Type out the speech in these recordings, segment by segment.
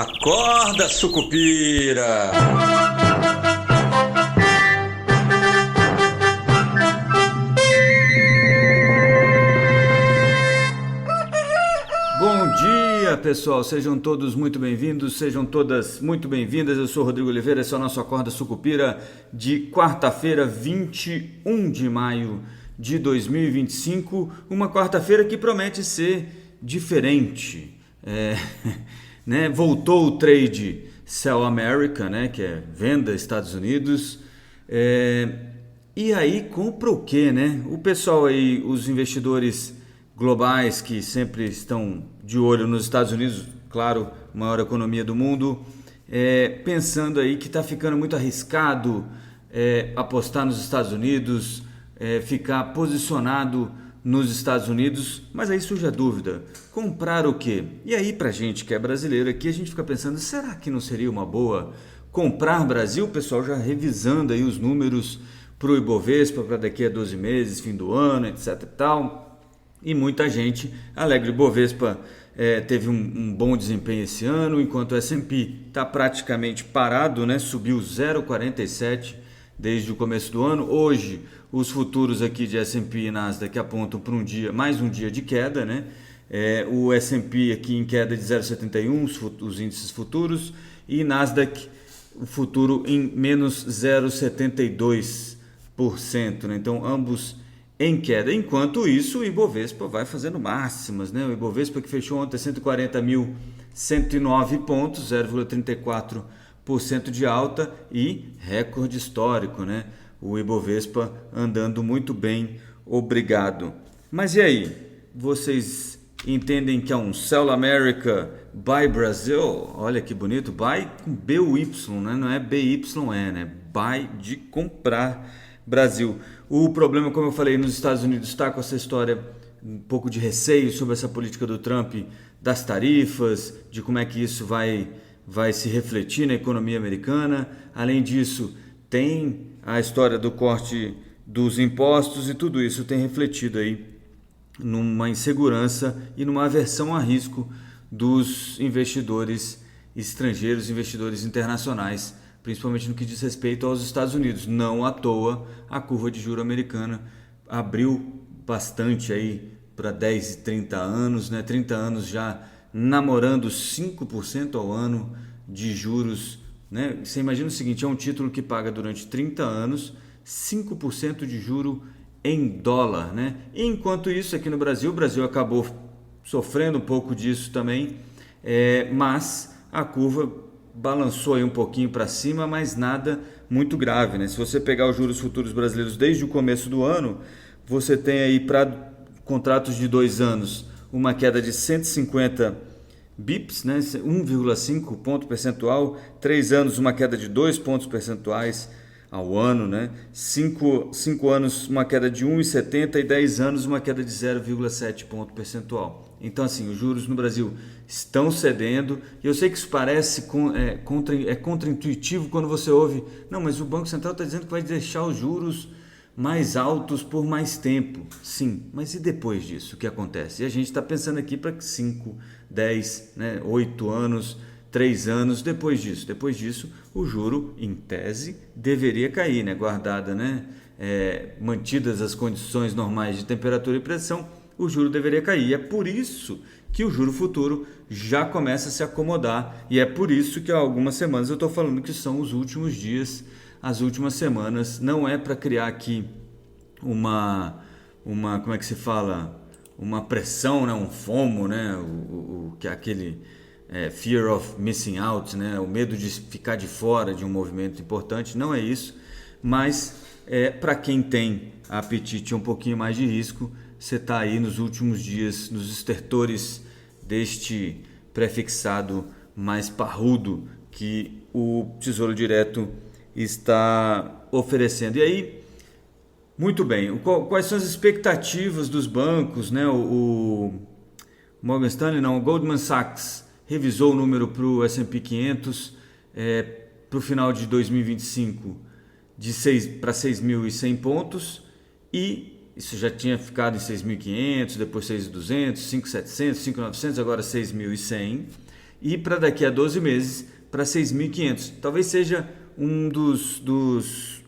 Acorda, sucupira! Bom dia, pessoal, sejam todos muito bem-vindos, sejam todas muito bem-vindas. Eu sou Rodrigo Oliveira, esse é o nosso Acorda Sucupira de quarta-feira, 21 de maio de 2025, uma quarta-feira que promete ser diferente. Né? Voltou o trade Sell America, né? Que é venda Estados Unidos. E aí compra o quê, né? O pessoal aí, os investidores globais que sempre estão de olho nos Estados Unidos, claro, maior economia do mundo, pensando aí que está ficando muito arriscado apostar nos Estados Unidos, ficar posicionado nos Estados Unidos, mas aí surge a dúvida, comprar o quê? E aí pra gente que é brasileiro aqui, a gente fica pensando, será que não seria uma boa comprar Brasil? O pessoal já revisando aí os números para o Ibovespa para daqui a 12 meses, fim do ano, etc e tal. E muita gente alegre. O Ibovespa teve um bom desempenho esse ano, enquanto o S&P está praticamente parado, né? Subiu 0,47 desde o começo do ano. Hoje, os futuros aqui de S&P e Nasdaq apontam para mais um dia de queda, né? O S&P aqui em queda de 0,71, os índices futuros, e Nasdaq, o futuro em menos 0,72%, né? Então, ambos em queda. Enquanto isso, o Ibovespa vai fazendo máximas, né? O Ibovespa que fechou ontem 140.109 pontos, 0,34% de alta e recorde histórico, né? O Ibovespa andando muito bem, obrigado. Mas e aí? Vocês entendem que é um Sell America, Buy Brazil? Olha que bonito, Buy com B-U-Y, né? Não é B-Y-E, né? Buy de comprar Brasil. O problema, como eu falei, nos Estados Unidos está com essa história, um pouco de receio sobre essa política do Trump, das tarifas, de como é que isso vai se refletir na economia americana. Além disso, tem a história do corte dos impostos e tudo isso tem refletido aí numa insegurança e numa aversão a risco dos investidores estrangeiros, investidores internacionais, principalmente no que diz respeito aos Estados Unidos. Não à toa, a curva de juros americana abriu bastante aí para 10 e 30 anos, né? 30 anos já namorando 5% ao ano de juros, né? Você imagina o seguinte, é um título que paga durante 30 anos 5% de juro em dólar, né? Enquanto isso, aqui no Brasil, o Brasil acabou sofrendo um pouco disso também, mas a curva balançou aí um pouquinho para cima, mas nada muito grave, né? Se você pegar os juros futuros brasileiros desde o começo do ano, você tem aí para contratos de 2 anos uma queda de 150 bips, né? 1,5 ponto percentual, 3 anos uma queda de 2 pontos percentuais ao ano, né? 5 anos uma queda de 1,70 e 10 anos uma queda de 0,7 ponto percentual. Então, assim, os juros no Brasil estão cedendo, e eu sei que isso parece contraintuitivo quando você ouve, não, mas o Banco Central está dizendo que vai deixar os juros mais altos por mais tempo. Sim, mas e depois disso, o que acontece? E a gente está pensando aqui para 5, 10, né, 8 anos, 3 anos, depois disso, o juro, em tese, deveria cair, né, guardada, né, mantidas as condições normais de temperatura e pressão, o juro deveria cair. É por isso que o juro futuro já começa a se acomodar, e é por isso que há algumas semanas eu estou falando que são os últimos dias, as últimas semanas. Não é para criar aqui uma como é que se fala, uma pressão, né, um FOMO, né, que é aquele fear of missing out, né, o medo de ficar de fora de um movimento importante. Não é isso, mas para quem tem apetite um pouquinho mais de risco, você está aí nos últimos dias, nos estertores deste prefixado mais parrudo que o Tesouro Direto está oferecendo. E aí, muito bem, quais são as expectativas dos bancos, né? O Morgan Stanley, não, o Goldman Sachs revisou o número para o S&P 500 para o final de 2025 para 6.100 pontos, e isso já tinha ficado em 6.500, depois 6.200, 5.700, 5.900, agora 6.100. e para daqui a 12 meses para 6.500. Talvez seja um dos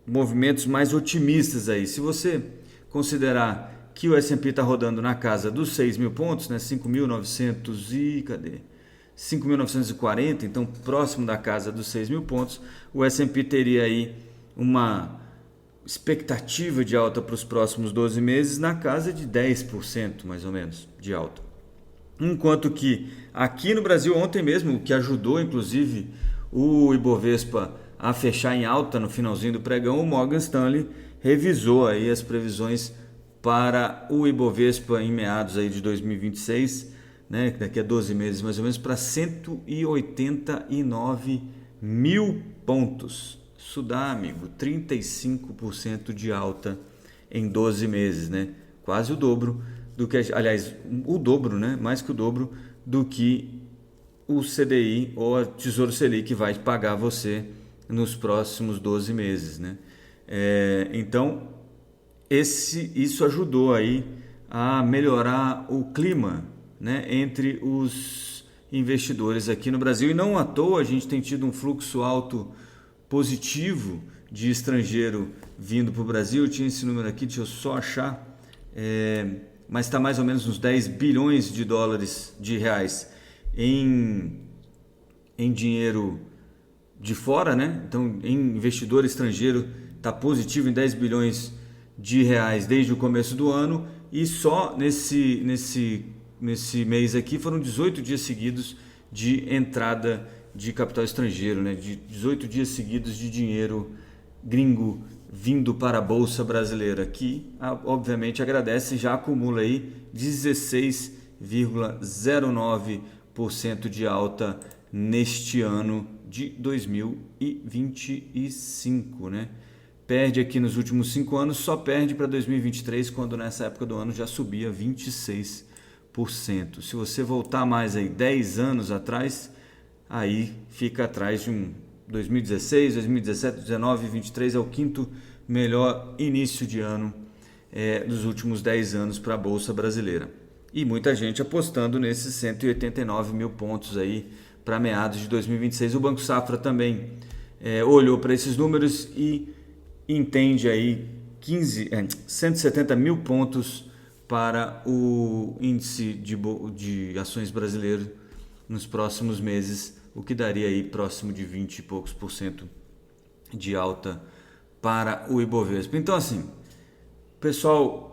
movimentos mais otimistas aí. Se você considerar que o S&P está rodando na casa dos 6.000 pontos, né, 5.900 e... cadê? 5.940, então próximo da casa dos 6.000 pontos, o S&P teria aí uma expectativa de alta para os próximos 12 meses na casa de 10% mais ou menos de alta. Enquanto que aqui no Brasil ontem mesmo, o que ajudou inclusive o Ibovespa a fechar em alta no finalzinho do pregão, o Morgan Stanley revisou aí as previsões para o Ibovespa em meados aí de 2026, né, daqui a 12 meses mais ou menos, para 189 mil pontos. Isso dá, amigo, 35% de alta em 12 meses, né? Quase o dobro do que, aliás, o dobro, né? Mais que o dobro do que o CDI ou a Tesouro Selic vai pagar você nos próximos 12 meses, né? Então, isso ajudou aí a melhorar o clima, né, entre os investidores aqui no Brasil. E não à toa a gente tem tido um fluxo alto positivo de estrangeiro vindo para o Brasil. Eu tinha esse número aqui, deixa eu só achar, mas está mais ou menos uns 10 bilhões de reais em dinheiro de fora, né? Então, em investidor estrangeiro está positivo em 10 bilhões de reais desde o começo do ano, e só nesse mês aqui foram 18 dias seguidos de entrada de capital estrangeiro, né? De 18 dias seguidos de dinheiro gringo vindo para a Bolsa Brasileira, que obviamente agradece, já acumula aí 16,09% de alta neste ano de 2025, né? Perde aqui nos últimos 5 anos, só perde para 2023, quando nessa época do ano já subia 26%. Se você voltar mais aí 10 anos atrás, aí fica atrás de um 2016, 2017, 2019, 2023 é o quinto melhor início de ano dos últimos 10 anos para a Bolsa Brasileira. E muita gente apostando nesses 189 mil pontos aí para meados de 2026. O Banco Safra também olhou para esses números e entende aí 170 mil pontos para o índice de ações brasileiro nos próximos meses, o que daria aí próximo de 20 e poucos por cento de alta para o Ibovespa. Então, assim, pessoal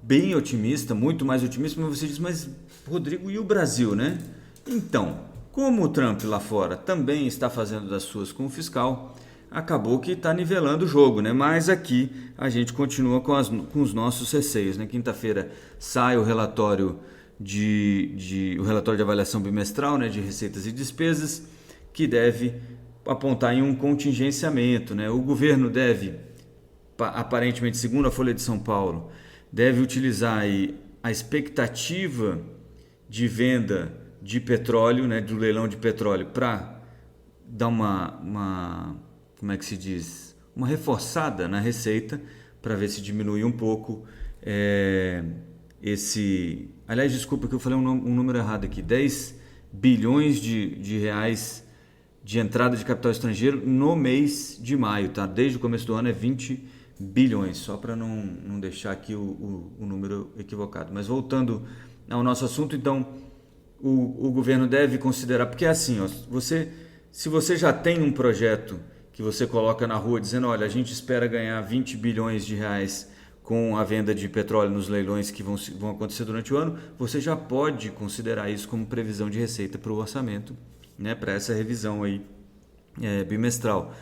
bem otimista, muito mais otimista, mas você diz, mas Rodrigo, e o Brasil, né? Então, como o Trump lá fora também está fazendo das suas com o fiscal, acabou que está nivelando o jogo, né? Mas aqui a gente continua com os nossos receios, né? Quinta-feira sai o relatório o relatório de avaliação bimestral, né, de receitas e despesas, que deve apontar em um contingenciamento, né? O governo deve, aparentemente, segundo a Folha de São Paulo, deve utilizar aí a expectativa de venda de petróleo, né, do leilão de petróleo, para dar como é que se diz? Uma reforçada na receita, para ver se diminui um pouco esse... Aliás, desculpa que eu falei um número errado aqui. 10 bilhões de reais de entrada de capital estrangeiro no mês de maio, tá? Desde o começo do ano é 20 bilhões, só para não deixar aqui o número equivocado. Mas voltando ao nosso assunto, então, o governo deve considerar... Porque é assim, ó, se você já tem um projeto que você coloca na rua dizendo, olha, a gente espera ganhar 20 bilhões de reais com a venda de petróleo nos leilões que vão acontecer durante o ano, você já pode considerar isso como previsão de receita para o orçamento, né, para essa revisão aí, bimestral.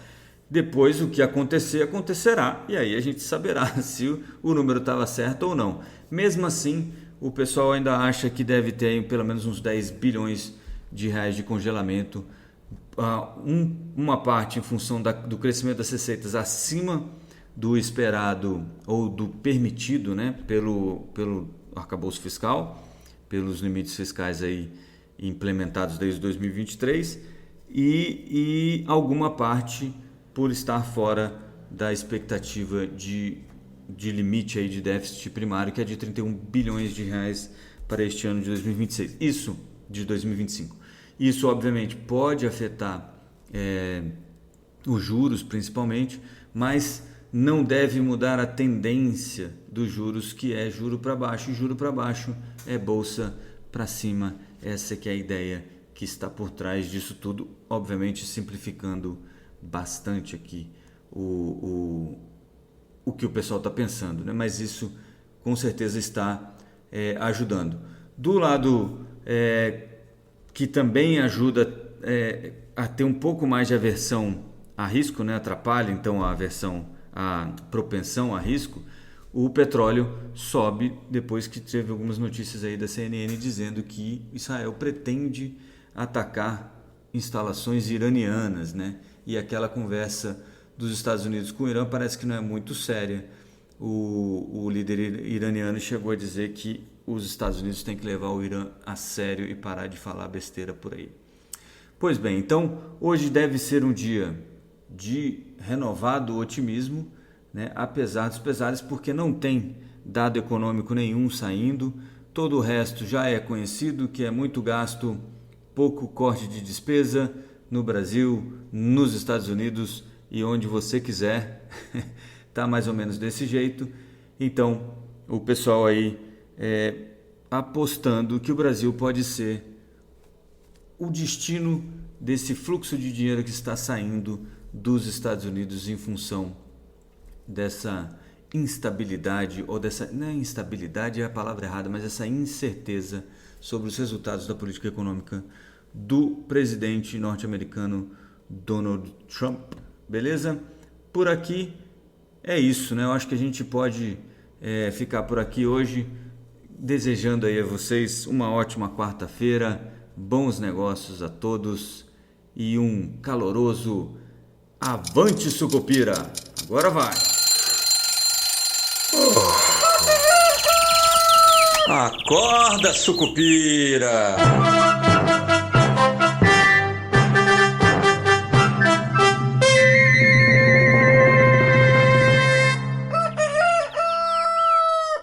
Depois, o que acontecer, acontecerá, e aí a gente saberá se o número estava certo ou não. Mesmo assim, o pessoal ainda acha que deve ter aí pelo menos uns 10 bilhões de reais de congelamento, uma parte em função do crescimento das receitas acima do esperado ou do permitido, né, pelo arcabouço fiscal, pelos limites fiscais aí implementados desde 2023, e alguma parte por estar fora da expectativa de limite aí de déficit primário, que é de 31 bilhões de reais para este ano de 2026. Isso de 2025. Isso, obviamente, pode afetar os juros, principalmente, mas não deve mudar a tendência dos juros, que é juro para baixo. E juro para baixo é bolsa para cima. Essa que é a ideia que está por trás disso tudo, obviamente simplificando bastante aqui o que o pessoal está pensando, né? Mas isso com certeza está ajudando. Do lado que também ajuda a ter um pouco mais de aversão a risco, né? Atrapalha então a propensão a risco, o petróleo sobe depois que teve algumas notícias aí da CNN dizendo que Israel pretende atacar instalações iranianas, né? E aquela conversa dos Estados Unidos com o Irã parece que não é muito séria. O líder iraniano chegou a dizer que os Estados Unidos têm que levar o Irã a sério e parar de falar besteira por aí. Pois bem, então hoje deve ser um dia de renovado otimismo, né? Apesar dos pesares, porque não tem dado econômico nenhum saindo, todo o resto já é conhecido, que é muito gasto, pouco corte de despesa no Brasil, nos Estados Unidos e onde você quiser, tá mais ou menos desse jeito. Então o pessoal aí apostando que o Brasil pode ser o destino desse fluxo de dinheiro que está saindo dos Estados Unidos em função dessa instabilidade, ou dessa, não é instabilidade é a palavra errada, mas essa incerteza sobre os resultados da política econômica do presidente norte-americano Donald Trump. Beleza? Por aqui é isso, né? Eu acho que a gente pode ficar por aqui hoje, desejando aí a vocês uma ótima quarta-feira, bons negócios a todos e um caloroso avante Sucupira! Agora vai! Acorda, Sucupira!